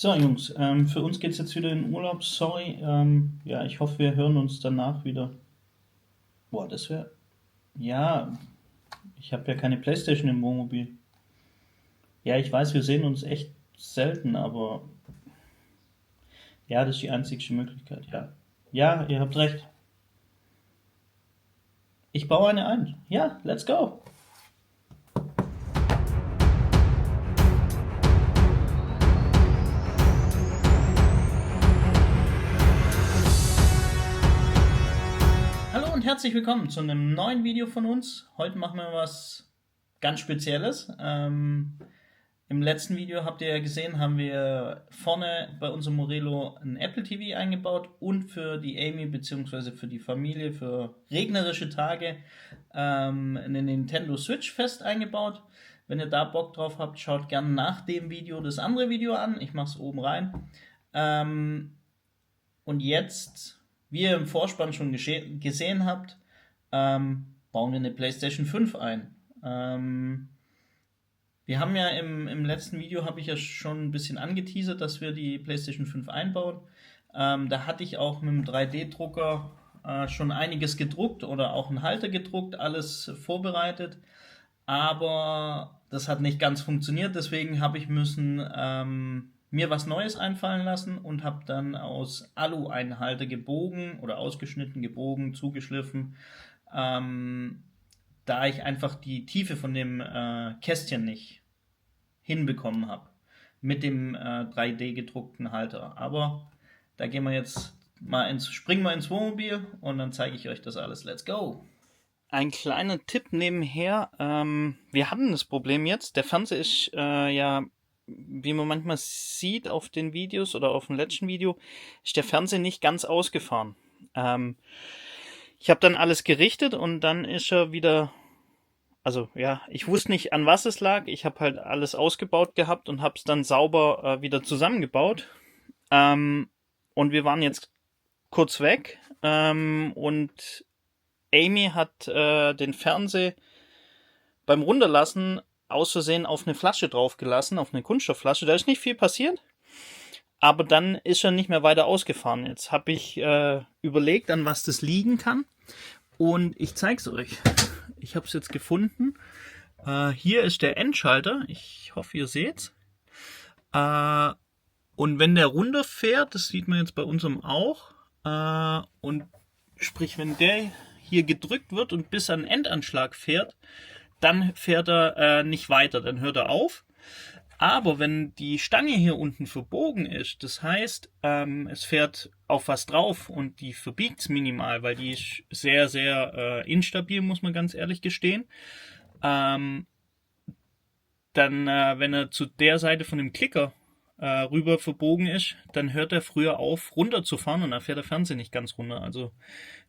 So, Jungs, für uns geht's jetzt wieder in den Urlaub. Sorry, ja, ich hoffe, wir hören uns danach wieder. Boah, das wäre. Ja, ich habe ja keine Playstation im Wohnmobil. Ja, ich weiß, wir sehen uns echt selten, aber ja, das ist die einzigste Möglichkeit, ja. Ja, ihr habt recht. Ich baue eine ein. Ja, let's go. Hallo und herzlich willkommen zu einem neuen Video von uns. Heute machen wir was ganz Spezielles. Im letzten Video habt ihr ja gesehen, haben wir vorne bei unserem Morelo ein Apple TV eingebaut und für die Amy bzw. für die Familie für regnerische Tage eine Nintendo Switch fest eingebaut. Wenn ihr da Bock drauf habt, schaut gerne nach dem Video das andere Video an. Ich mache es oben rein. Und jetzt, wie ihr im Vorspann schon gesehen habt, bauen wir eine PlayStation 5 ein. Wir haben ja im letzten Video, habe ich ja schon ein bisschen angeteasert, dass wir die PlayStation 5 einbauen. Da hatte ich auch mit dem 3D-Drucker schon einiges gedruckt oder auch einen Halter gedruckt, alles vorbereitet. Aber das hat nicht ganz funktioniert, deswegen habe ich müssen mir was Neues einfallen lassen und habe dann aus Alu einen Halter gebogen oder ausgeschnitten, gebogen, zugeschliffen, da ich einfach die Tiefe von dem Kästchen nicht hinbekommen habe mit dem 3D gedruckten Halter. Aber da gehen wir jetzt mal springen wir ins Wohnmobil und dann zeige ich euch das alles. Let's go! Ein kleiner Tipp nebenher. Wir hatten das Problem jetzt. Der Fernseher ist ja, wie man manchmal sieht auf den Videos oder auf dem letzten Video, ist der Fernseher nicht ganz ausgefahren. Ich habe dann alles gerichtet und dann ist er wieder. Also ja, ich wusste nicht, an was es lag. Ich habe halt alles ausgebaut gehabt und habe es dann sauber wieder zusammengebaut. Und wir waren jetzt kurz weg und Amy hat den Fernseher beim Runterlassen aus Versehen auf eine Flasche draufgelassen, auf eine Kunststoffflasche. Da ist nicht viel passiert, aber dann ist er nicht mehr weiter ausgefahren. Jetzt habe ich überlegt, an was das liegen kann und ich zeige es euch. Ich habe es jetzt gefunden. Hier ist der Endschalter. Ich hoffe, ihr seht's. Und wenn der runterfährt, das sieht man jetzt bei unserem auch, und sprich, wenn der hier gedrückt wird und bis an den Endanschlag fährt, dann fährt er nicht weiter, dann hört er auf. Aber wenn die Stange hier unten verbogen ist, das heißt, es fährt auf was drauf und die verbiegt es minimal, weil die ist sehr, sehr instabil, muss man ganz ehrlich gestehen. Dann, wenn er zu der Seite von dem Klicker rüber verbogen ist, dann hört er früher auf, runterzufahren und dann fährt der Fernseher nicht ganz runter. Also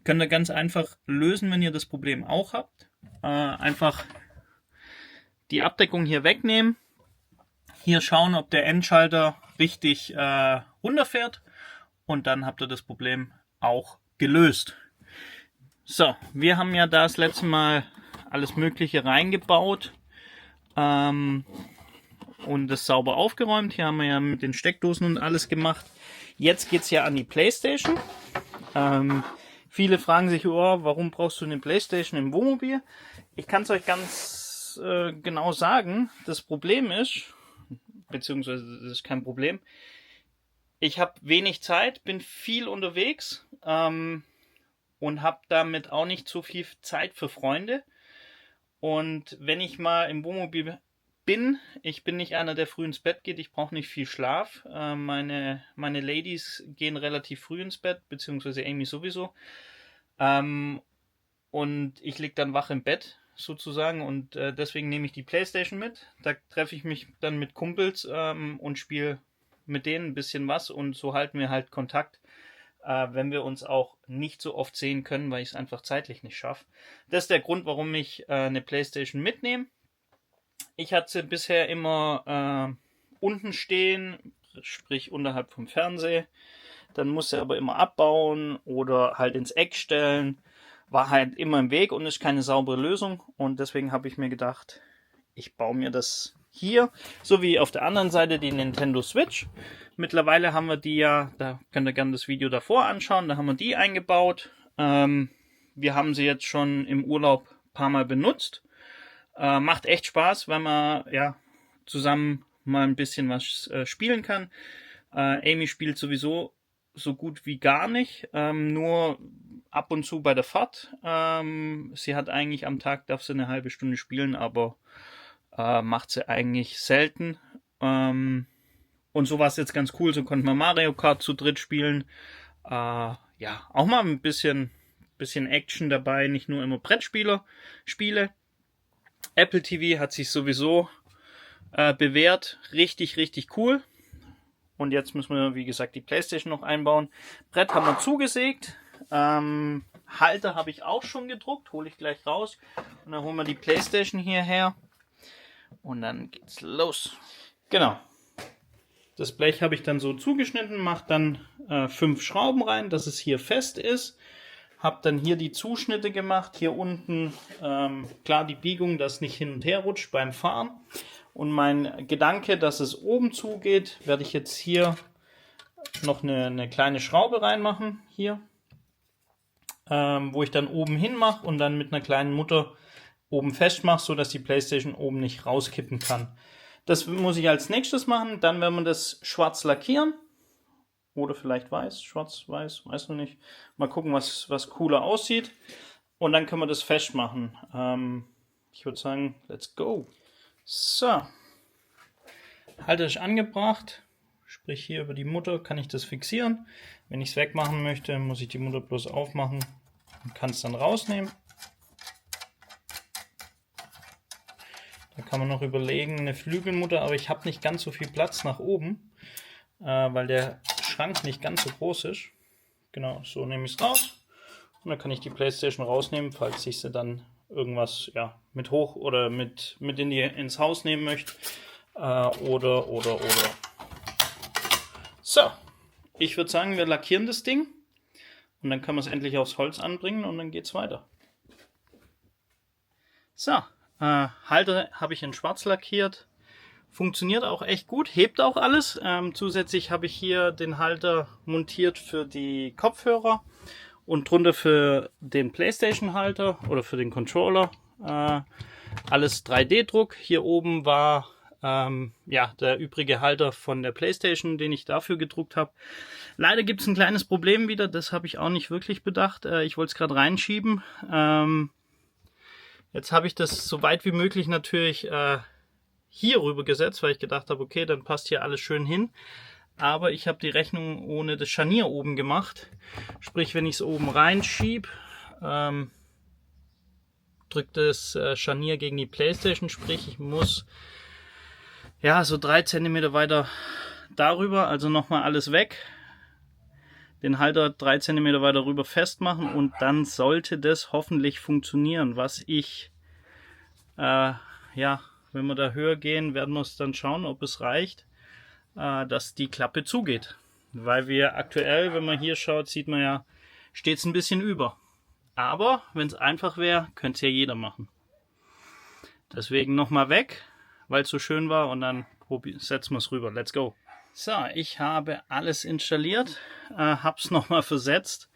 könnt ihr ganz einfach lösen, wenn ihr das Problem auch habt. Einfach die Abdeckung hier wegnehmen. Hier schauen, ob der Endschalter richtig runterfährt und dann habt ihr das Problem auch gelöst. So, wir haben ja das letzte Mal alles Mögliche reingebaut und das sauber aufgeräumt. Hier haben wir ja mit den Steckdosen und alles gemacht. Jetzt geht es ja an die PlayStation. Viele fragen sich, oh, warum brauchst du eine PlayStation im Wohnmobil? Ich kann es euch ganz genau sagen. Das Problem ist, beziehungsweise das ist kein Problem. Ich habe wenig Zeit, bin viel unterwegs und habe damit auch nicht so viel Zeit für Freunde. Und wenn ich mal im Wohnmobil bin, ich bin nicht einer, der früh ins Bett geht, ich brauche nicht viel Schlaf. Meine Ladies gehen relativ früh ins Bett, beziehungsweise Amy sowieso. Und ich liege dann wach im Bett sozusagen und deswegen nehme ich die PlayStation mit. Da treffe ich mich dann mit Kumpels und spiele mit denen ein bisschen was und so halten wir halt Kontakt, wenn wir uns auch nicht so oft sehen können, weil ich es einfach zeitlich nicht schaffe. Das ist der Grund, warum ich eine PlayStation mitnehme. Ich hatte sie bisher immer unten stehen, sprich unterhalb vom Fernseher. Dann musste er aber immer abbauen oder halt ins Eck stellen. War halt immer im Weg und ist keine saubere Lösung. Und deswegen habe ich mir gedacht, ich baue mir das hier, so wie auf der anderen Seite die Nintendo Switch. Mittlerweile haben wir die ja, da könnt ihr gerne das Video davor anschauen, da haben wir die eingebaut. Wir haben sie jetzt schon im Urlaub ein paar Mal benutzt. Macht echt Spaß, weil man ja zusammen mal ein bisschen was spielen kann. Amy spielt sowieso so gut wie gar nicht, nur ab und zu bei der Fahrt. Sie hat eigentlich am Tag, darf sie eine halbe Stunde spielen, aber macht sie eigentlich selten. Und so war es jetzt ganz cool, so konnten wir Mario Kart zu dritt spielen. Ja, auch mal ein bisschen Action dabei, nicht nur immer Brettspiele. Apple TV hat sich sowieso bewährt, richtig cool. Und jetzt müssen wir, wie gesagt, die Playstation noch einbauen. Brett haben wir zugesägt. Halter habe ich auch schon gedruckt, hole ich gleich raus. Und dann holen wir die Playstation hierher. Und dann geht's los. Genau. Das Blech habe ich dann so zugeschnitten, mache dann 5 Schrauben rein, dass es hier fest ist. Habe dann hier die Zuschnitte gemacht. Hier unten, klar, die Biegung, dass nicht hin und her rutscht beim Fahren. Und mein Gedanke, dass es oben zugeht, werde ich jetzt hier noch eine kleine Schraube reinmachen. Hier. Wo ich dann oben hin mache und dann mit einer kleinen Mutter oben festmache, sodass die Playstation oben nicht rauskippen kann. Das muss ich als nächstes machen. Dann werden wir das schwarz lackieren. Oder vielleicht weiß. Schwarz, weiß, weiß noch nicht. Mal gucken, was cooler aussieht. Und dann können wir das festmachen. Ich würde sagen, let's go. So. Halter ist angebracht. Sprich, hier über die Mutter kann ich das fixieren. Wenn ich es wegmachen möchte, muss ich die Mutter bloß aufmachen und kann es dann rausnehmen. Da kann man noch überlegen, eine Flügelmutter, aber ich habe nicht ganz so viel Platz nach oben, weil der Schrank nicht ganz so groß ist. Genau, so nehme ich es raus. Und dann kann ich die Playstation rausnehmen, falls ich sie dann irgendwas mit hoch oder mit ins Haus nehmen möchte. Oder. So, ich würde sagen, wir lackieren das Ding. Und dann können wir es endlich aufs Holz anbringen und dann geht es weiter. So, Halter habe ich in schwarz lackiert. Funktioniert auch echt gut, hebt auch alles. Zusätzlich habe ich hier den Halter montiert für die Kopfhörer und drunter für den Playstation-Halter oder für den Controller. Alles 3D-Druck. Hier oben war der übrige Halter von der Playstation, den ich dafür gedruckt habe. Leider gibt es ein kleines Problem wieder, das habe ich auch nicht wirklich bedacht. Ich wollte es gerade reinschieben. Jetzt habe ich das so weit wie möglich natürlich hier rüber gesetzt, weil ich gedacht habe, okay, dann passt hier alles schön hin. Aber ich habe die Rechnung ohne das Scharnier oben gemacht. Sprich, wenn ich es oben reinschiebe, drückt das Scharnier gegen die Playstation. Sprich, ich muss so 3 cm weiter darüber, also nochmal alles weg. Den Halter 3 cm weiter rüber festmachen und dann sollte das hoffentlich funktionieren. Was ich, wenn wir da höher gehen, werden wir es dann schauen, ob es reicht, dass die Klappe zugeht. Weil wir aktuell, wenn man hier schaut, sieht man ja, steht es ein bisschen über. Aber wenn es einfach wäre, könnte es ja jeder machen. Deswegen nochmal weg, weil es so schön war und dann setzen wir es rüber. Let's go. So, ich habe alles installiert, habe es nochmal versetzt.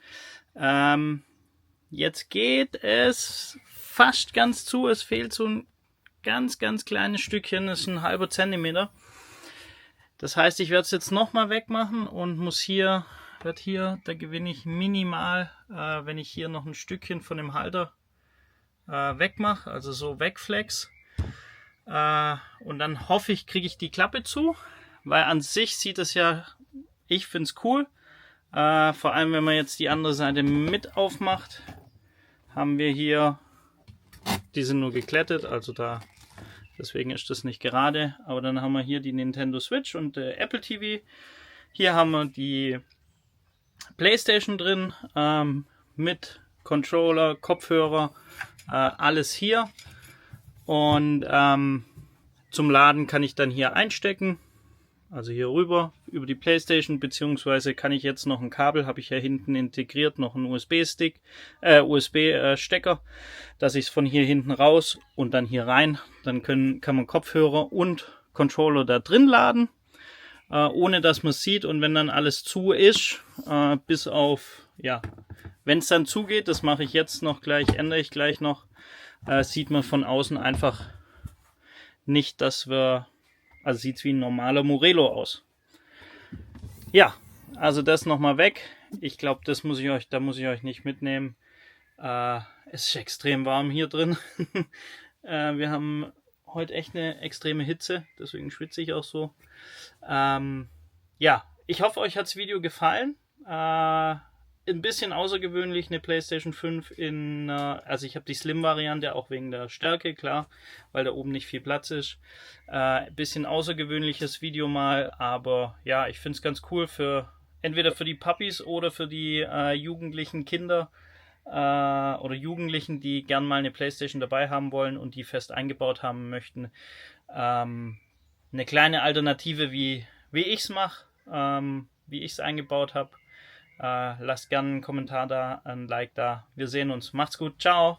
Jetzt geht es fast ganz zu, es fehlt so ein ganz kleines Stückchen, das ist ein halber Zentimeter. Das heißt, ich werde es jetzt nochmal wegmachen und muss da gewinne ich minimal, wenn ich hier noch ein Stückchen von dem Halter wegmache, also so wegflex. Und dann hoffe ich, kriege ich die Klappe zu. Weil an sich sieht es ja, ich finde es cool. Vor allem, wenn man jetzt die andere Seite mit aufmacht, haben wir hier, die sind nur geklettet, also deswegen ist das nicht gerade. Aber dann haben wir hier die Nintendo Switch und Apple TV. Hier haben wir die Playstation drin, mit Controller, Kopfhörer, alles hier. Und zum Laden kann ich dann hier einstecken. Also hier rüber über die Playstation, beziehungsweise kann ich jetzt noch ein Kabel, habe ich ja hinten integriert, noch einen USB-Stick, USB-Stecker, dass ich es von hier hinten raus und dann hier rein, dann kann man Kopfhörer und Controller da drin laden. ohne dass man es sieht. Und wenn dann alles zu ist, bis auf, ja, wenn es dann zugeht, das mache ich jetzt noch gleich, ändere ich gleich noch, sieht man von außen einfach nicht, dass wir, also sieht es wie ein normaler Morelo aus. Ja, also das nochmal weg. Ich glaube, da muss ich euch nicht mitnehmen. Es ist extrem warm hier drin. Wir haben heute echt eine extreme Hitze, deswegen schwitze ich auch so. Ja, ich hoffe, euch hat das Video gefallen. Ein bisschen außergewöhnlich, eine PlayStation 5 also ich habe die Slim-Variante, auch wegen der Stärke, klar, weil da oben nicht viel Platz ist. Ein bisschen außergewöhnliches Video mal, aber ja, ich finde es ganz cool entweder für die Puppies oder für die jugendlichen Kinder oder Jugendlichen, die gern mal eine PlayStation dabei haben wollen und die fest eingebaut haben möchten. Eine kleine Alternative, wie ich es mache, wie ich es eingebaut habe. Lasst gerne einen Kommentar da, ein Like da. Wir sehen uns. Macht's gut. Ciao.